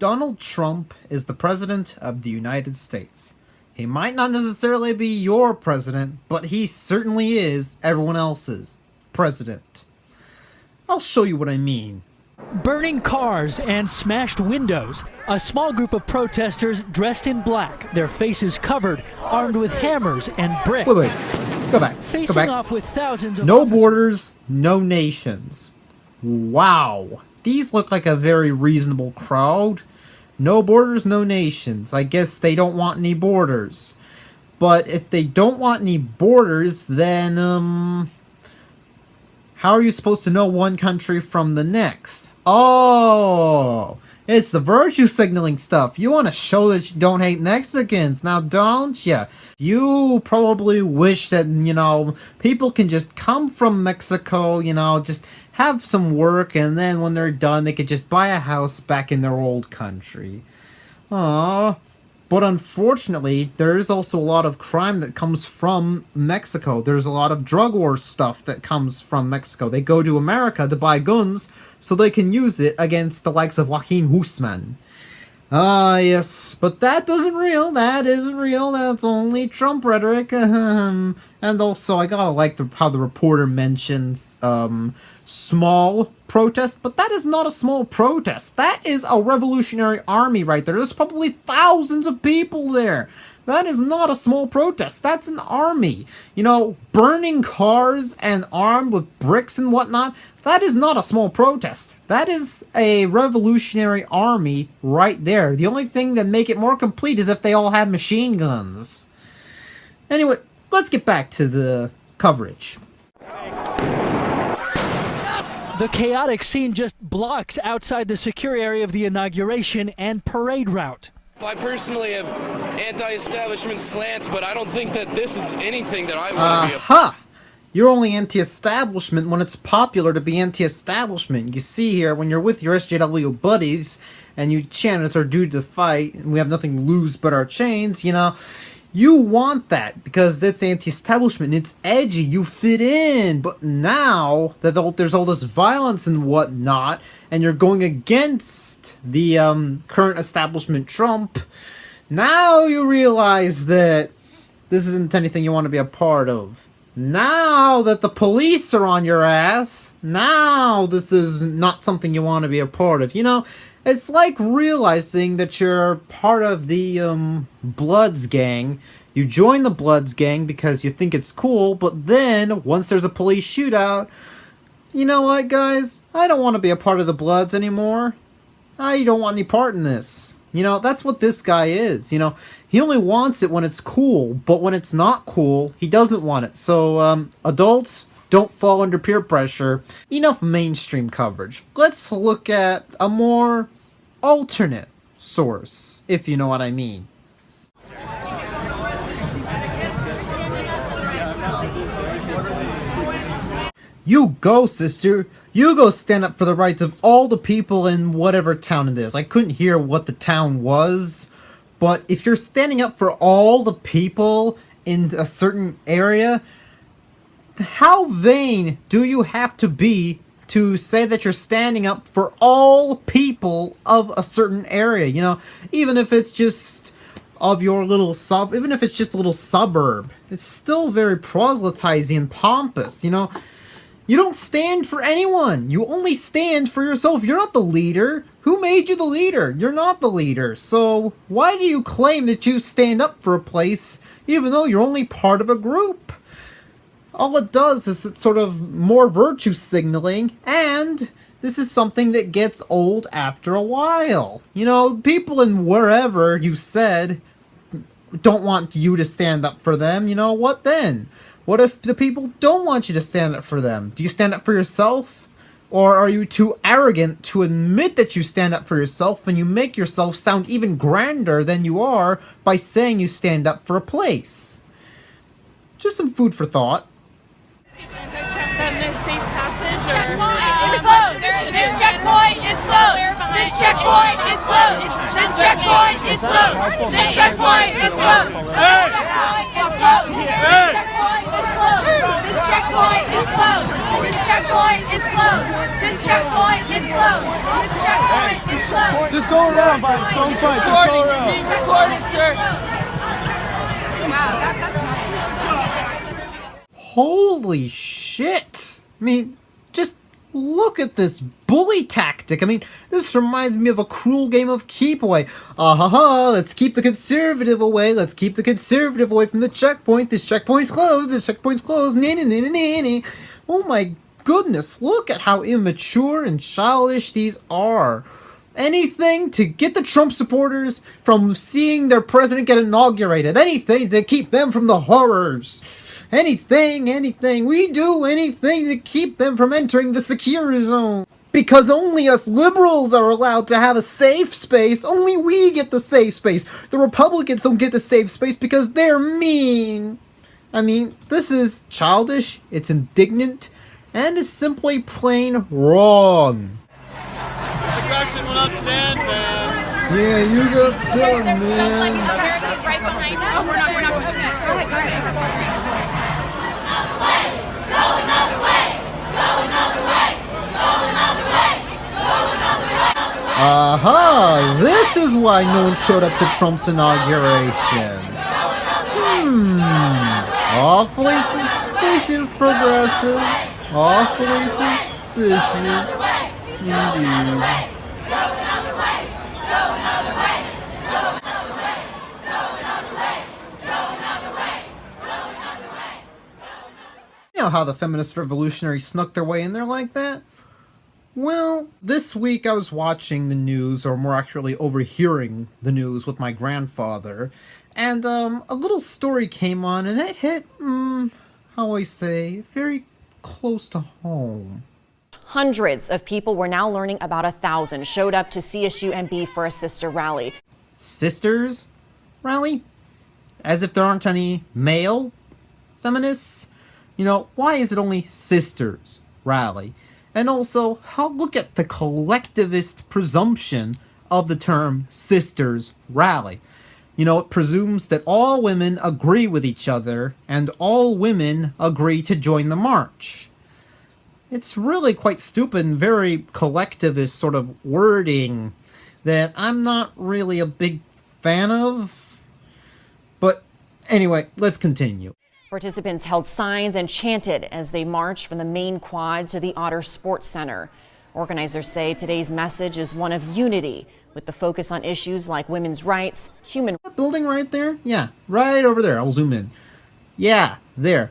Donald Trump is the President of the United States. He might not necessarily be your president, but he certainly is everyone else's president. I'll show you what I mean. Burning cars and smashed windows. A small group of protesters dressed in black, their faces covered, armed with hammers and bricks. Wait. Go back. Facing off with thousands of No officers. borders, no nations. Wow. These look like a very reasonable crowd. No borders, no nations. I guess they don't want any borders. But if they don't want any borders, then, how are you supposed to know one country from the next? Oh, it's the virtue signaling stuff. You want to show that you don't hate Mexicans, now don't ya? You probably wish that, people can just come from Mexico, just have some work, and then when they're done, they could just buy a house back in their old country. Aww. But unfortunately, there's also a lot of crime that comes from Mexico. There's a lot of drug war stuff that comes from Mexico. They go to America to buy guns so they can use it against the likes of Joaquin Guzman. Ah, yes, but that isn't real. That isn't real. That's only Trump rhetoric. And also, I gotta like how the reporter mentions small protest, but that is not a small protest. That is a revolutionary army right there. There's probably thousands of people there. That is not a small protest. That's an army. Burning cars and armed with bricks and whatnot, that is not a small protest. That is a revolutionary army right there. The only thing that make it more complete is if they all had machine guns. Anyway, let's get back to the coverage. The chaotic scene just blocks outside the secure area of the inauguration and parade route. I personally have anti-establishment slants, but I don't think that this is anything that I want to be a... You're only anti-establishment when it's popular to be anti-establishment. You see here, when you're with your SJW buddies, and you chant, it's our duty to fight, and we have nothing to lose but our chains, you want that, because that's anti-establishment, it's edgy, you fit in. But now that there's all this violence and whatnot, and you're going against the current establishment Trump, now you realize that this isn't anything you want to be a part of. Now that the police are on your ass, now this is not something you want to be a part of. It's like realizing that you're part of the Bloods gang. You join the Bloods gang because you think it's cool, but then once there's a police shootout, you know what, guys? I don't want to be a part of the Bloods anymore. I don't want any part in this. That's what this guy is. He only wants it when it's cool, but when it's not cool, he doesn't want it. So, adults, don't fall under peer pressure. Enough mainstream coverage. Let's look at a more alternate source, if you know what I mean. You go, sister. You go stand up for the rights of all the people in whatever town it is. I couldn't hear what the town was, but if you're standing up for all the people in a certain area, how vain do you have to be to say that you're standing up for all people of a certain area? Even if it's just of your little even if it's just a little suburb, it's still very proselytizing and pompous. You don't stand for anyone. You only stand for yourself. You're not the leader. Who made you the leader? You're not the leader. So why do you claim that you stand up for a place even though you're only part of a group? All it does is it's sort of more virtue signaling, and this is something that gets old after a while. People in wherever you said don't want you to stand up for them. What then? What if the people don't want you to stand up for them? Do you stand up for yourself? Or are you too arrogant to admit that you stand up for yourself, and you make yourself sound even grander than you are by saying you stand up for a place? Just some food for thought. This checkpoint is closed. This checkpoint is closed. This checkpoint is closed. This checkpoint is closed. This checkpoint is closed. This checkpoint is closed. This checkpoint is closed. This checkpoint is closed. This checkpoint is closed. This checkpoint is closed. Just go around, buddy. Don't fight. Just go around. He's recorded, sir. Wow, Holy shit! I mean, just look at this bully tactic. I mean, this reminds me of a cruel game of keep away. Let's keep the conservative away. Let's keep the conservative away from the checkpoint. This checkpoint's closed. This checkpoint's closed. Oh my goodness, look at how immature and childish these are. Anything to get the Trump supporters from seeing their president get inaugurated. Anything to keep them from the horrors. Anything. We do anything to keep them from entering the secure zone. Because only us liberals are allowed to have a safe space. Only we get the safe space. The Republicans don't get the safe space because they're mean. I mean, this is childish, it's indignant, and it's simply plain wrong. Aggression will not stand, man. Yeah, you got some, That's just like man. America's right behind us. Oh, we're not going to. Go ahead. This is why no one showed up to Trump's inauguration. Awfully suspicious, progressive. Awfully suspicious. Indeed. You know how the feminist revolutionaries snuck their way in there like that? Well, this week I was watching the news, or more accurately overhearing the news with my grandfather, and a little story came on and it hit, how I say, very close to home. Hundreds of people were now learning about 1,000 showed up to CSUMB for a sister rally. Sisters rally? As if there aren't any male feminists? You know, why is it only sisters rally? And also, look at the collectivist presumption of the term sisters rally. You know, it presumes that all women agree with each other and all women agree to join the march. It's really quite stupid and very collectivist sort of wording that I'm not really a big fan of. But anyway, let's continue. Participants held signs and chanted as they marched from the main quad to the Otter Sports Center. Organizers say today's message is one of unity, with the focus on issues like women's rights, human rights. That building right there? Yeah, right over there. I'll zoom in. Yeah, there.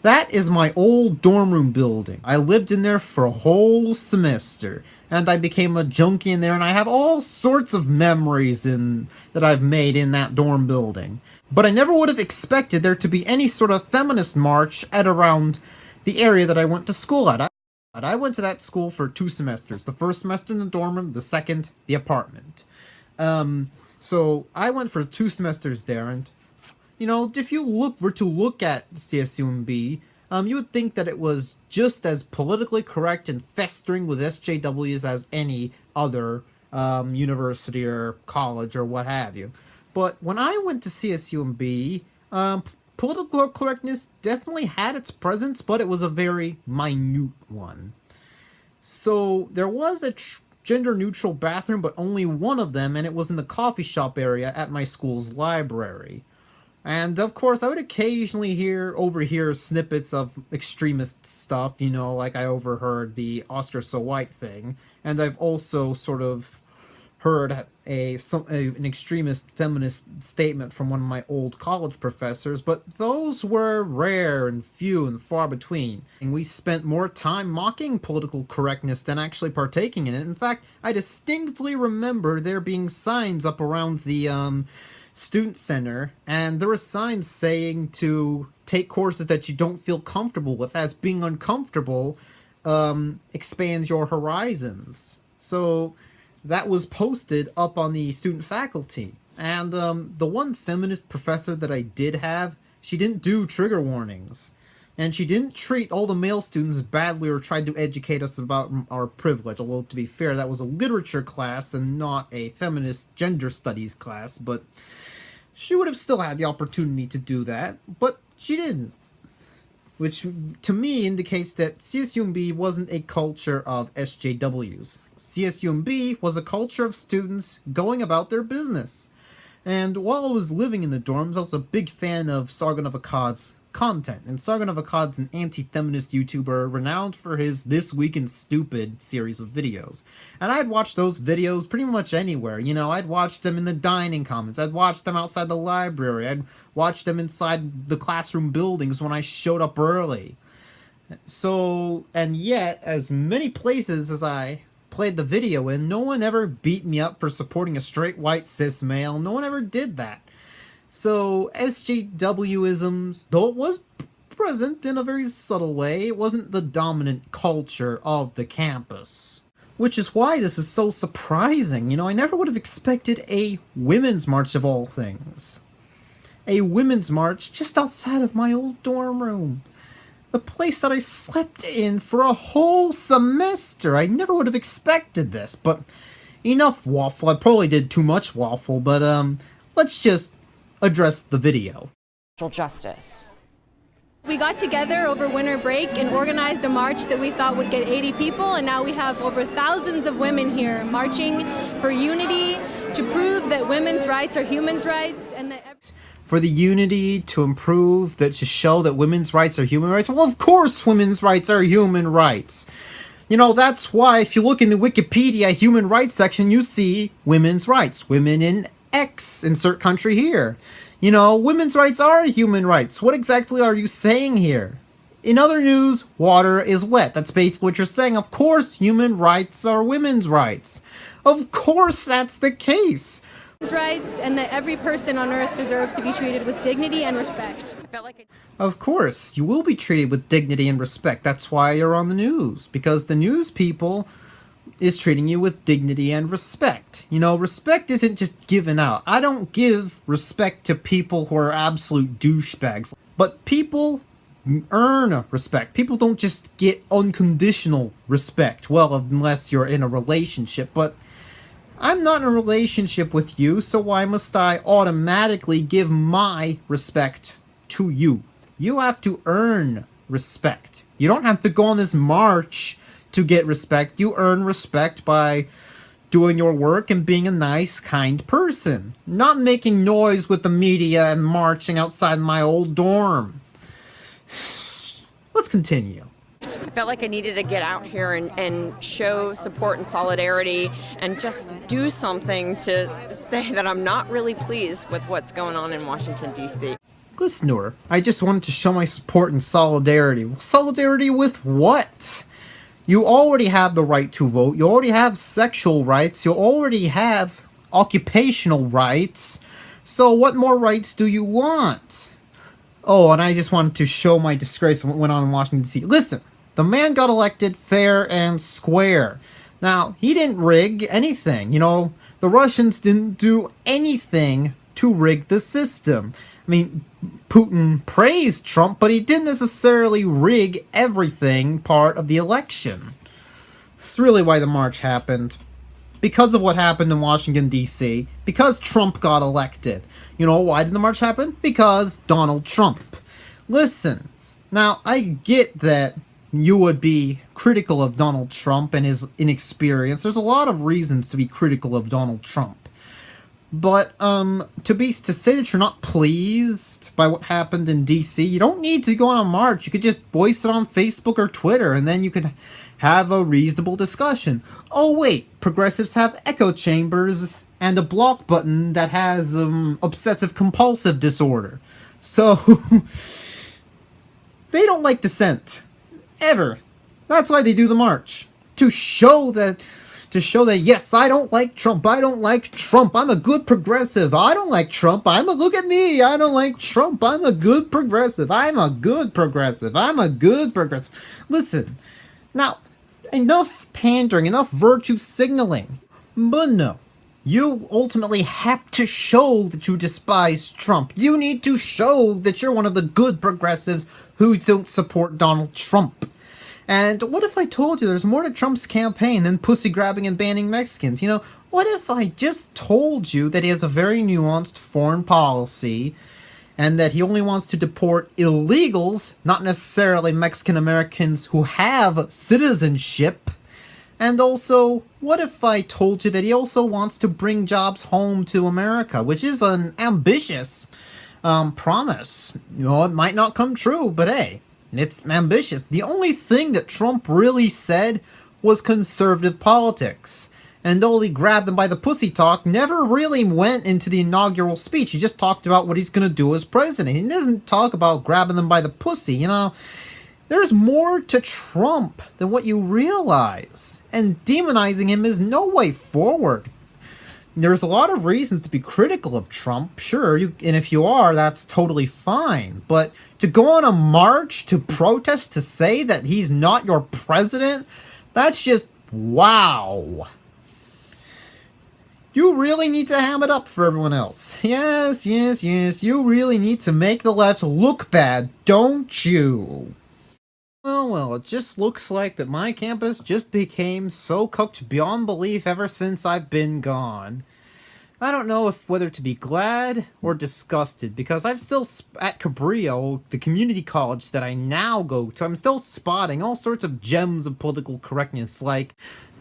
That is my old dorm room building. I lived in there for a whole semester, and I became a junkie in there, and I have all sorts of memories that I've made in that dorm building. But I never would have expected there to be any sort of feminist march at around the area that I went to school at. I went to that school for 2 semesters. The first semester in the dorm room, the second, the apartment. So I went for 2 semesters there, and, you know, if you were to look at CSUMB, you would think that it was just as politically correct and festering with SJWs as any other university or college or what have you. But when I went to CSUMB, political correctness definitely had its presence, but it was a very minute one. So there was a gender-neutral bathroom, but only one of them, and it was in the coffee shop area at my school's library. And of course, I would occasionally overhear snippets of extremist stuff, you know, like I overheard the Oscar So White thing, and I've also sort of heard an extremist feminist statement from one of my old college professors, but those were rare and few and far between. And we spent more time mocking political correctness than actually partaking in it. In fact, I distinctly remember there being signs up around the student center, and there were signs saying to take courses that you don't feel comfortable with, as being uncomfortable expands your horizons. So that was posted up on the student faculty. And the one feminist professor that I did have, she didn't do trigger warnings. And she didn't treat all the male students badly or tried to educate us about our privilege. Although, to be fair, that was a literature class and not a feminist gender studies class. But she would have still had the opportunity to do that. But she didn't. which to me indicates that CSUMB wasn't a culture of SJWs. CSUMB was a culture of students going about their business. And while I was living in the dorms, I was a big fan of Sargon of Akkad's content. And Sargon of Akkad's an anti-feminist YouTuber renowned for his This Week in Stupid series of videos. And I'd watch those videos pretty much anywhere. You know, I'd watch them in the dining commons. I'd watch them outside the library. I'd watch them inside the classroom buildings when I showed up early. So, and yet, as many places as I played the video in, no one ever beat me up for supporting a straight white cis male. No one ever did that. So SJWism, though it was present in a very subtle way, it wasn't the dominant culture of the campus. Which is why this is so surprising. You know, I never would have expected a women's march of all things. A women's march just outside of my old dorm room. The place that I slept in for a whole semester. I never would have expected this, but enough waffle. I probably did too much waffle, but let's just address the video. Justice. We got together over winter break and organized a march that we thought would get 80 people, and now we have over thousands of women here marching for unity, to prove that women's rights are human rights, and that for the unity, to improve, that to show that women's rights are human rights. Well, of course women's rights are human rights. You know, that's why if you look in the Wikipedia human rights section, you see women's rights. Women in X, insert country here. You know, women's rights are human rights. What exactly are you saying here? In other news, water is wet. That's basically what you're saying. Of course, human rights are women's rights. Of course that's the case. rights, and that every person on earth deserves to be treated with dignity and respect. Of course, you will be treated with dignity and respect. That's why you're on the news, because the news people is treating you with dignity and respect. You know, respect isn't just given out. I don't give respect to people who are absolute douchebags, but people earn respect. People don't just get unconditional respect. Well, unless you're in a relationship, but I'm not in a relationship with you, so why must I automatically give my respect to you? You have to earn respect. You don't have to go on this march to get respect. You earn respect by doing your work and being a nice, kind person. Not making noise with the media and marching outside my old dorm. Let's continue. I felt like I needed to get out here and show support and solidarity and just do something to say that I'm not really pleased with what's going on in Washington, D.C. Listener, I just wanted to show my support and solidarity. Well, solidarity with what? You already have the right to vote. You already have sexual rights. You already have occupational rights. So what more rights do you want? Oh, and I just wanted to show my disgrace of what went on in Washington, D.C. Listen, the man got elected fair and square. Now, he didn't rig anything. You know, the Russians didn't do anything to rig the system. I mean, Putin praised Trump, but he didn't necessarily rig everything part of the election. That's really why the march happened. Because of what happened in Washington, D.C. Because Trump got elected. You know, why did the march happen? Because Donald Trump. Listen, now, I get that you would be critical of Donald Trump and his inexperience. There's a lot of reasons to be critical of Donald Trump. But, to say that you're not pleased by what happened in D.C., you don't need to go on a march. You could just voice it on Facebook or Twitter, and then you could have a reasonable discussion. Oh wait, progressives have echo chambers and a block button that has, obsessive-compulsive disorder. So, they don't like dissent. Ever. That's why they do the march. To show that, yes, I don't like Trump. I don't like Trump. I'm a good progressive. I don't like Trump. Look at me. I don't like Trump. I'm a good progressive. I'm a good progressive. I'm a good progressive. Listen, now, enough pandering, enough virtue signaling. But no, you ultimately have to show that you despise Trump. You need to show that you're one of the good progressives who don't support Donald Trump. And what if I told you there's more to Trump's campaign than pussy grabbing and banning Mexicans? You know, what if I just told you that he has a very nuanced foreign policy and that he only wants to deport illegals, not necessarily Mexican Americans who have citizenship. And also, what if I told you that he also wants to bring jobs home to America, which is an ambitious promise. You know, it might not come true, but hey, it's ambitious. The only thing that Trump really said was conservative politics. And all he grabbed them by the pussy talk never really went into the inaugural speech. He just talked about what he's going to do as president. He doesn't talk about grabbing them by the pussy, you know. There's more to Trump than what you realize. And demonizing him is no way forward. There's a lot of reasons to be critical of Trump, sure, and if you are, that's totally fine. But to go on a march to protest to say that he's not your president, that's just wow. You really need to ham it up for everyone else. Yes, you really need to make the left look bad, don't you? Well, it just looks like that my campus just became so cooked beyond belief ever since I've been gone. I don't know whether to be glad or disgusted, because I'm still at Cabrillo, the community college that I now go to. I'm still spotting all sorts of gems of political correctness, like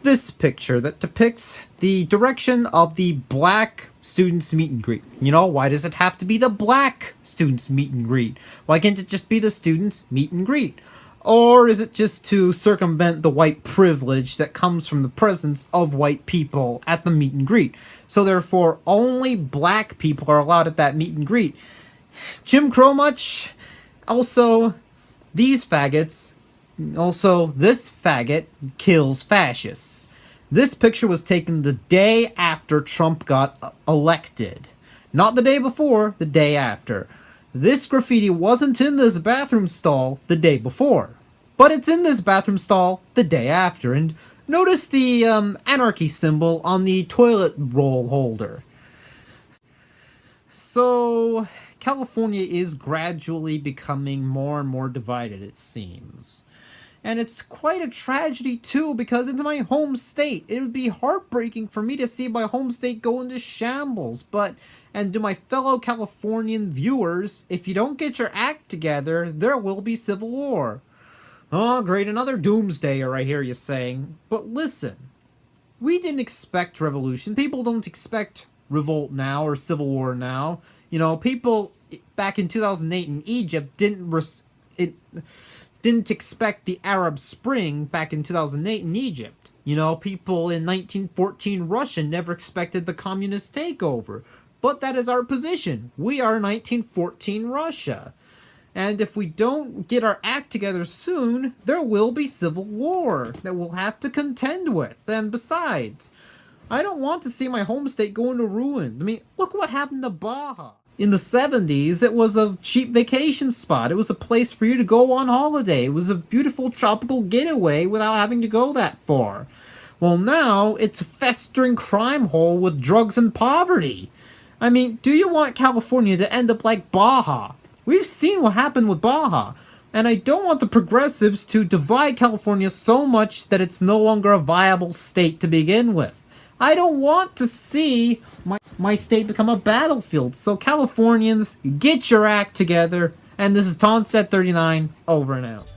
this picture that depicts the direction of the black students meet and greet. You know, why does it have to be the black students meet and greet? Why can't it just be the students meet and greet? Or is it just to circumvent the white privilege that comes from the presence of white people at the meet and greet? So therefore, only black people are allowed at that meet and greet. Jim Crow much? Also, these faggots. Also, this faggot kills fascists. This picture was taken the day after Trump got elected. Not the day before, the day after. This graffiti wasn't in this bathroom stall the day before, but it's in this bathroom stall the day after. And notice the anarchy symbol on the toilet roll holder. So, California is gradually becoming more and more divided, it seems. And it's quite a tragedy, too, because it's my home state. It would be heartbreaking for me to see my home state go into shambles. And to my fellow Californian viewers, if you don't get your act together, there will be civil war. Oh, great, another doomsdayer, I hear you saying. But listen, we didn't expect revolution. People don't expect revolt now or civil war now. You know, people back in 2008 in Egypt didn't expect the Arab Spring back in 2008 in Egypt. You know, people in 1914 Russia never expected the communist takeover. But that is our position. We are 1914 Russia. And if we don't get our act together soon, there will be civil war that we'll have to contend with. And besides, I don't want to see my home state go into ruin. I mean, look what happened to Baja. In the 70s, it was a cheap vacation spot. It was a place for you to go on holiday. It was a beautiful tropical getaway without having to go that far. Well, now it's a festering crime hole with drugs and poverty. I mean, do you want California to end up like Baja? We've seen what happened with Baja. And I don't want the progressives to divide California so much that it's no longer a viable state to begin with. I don't want to see my state become a battlefield. So Californians, get your act together. And this is Tonset39, over and out.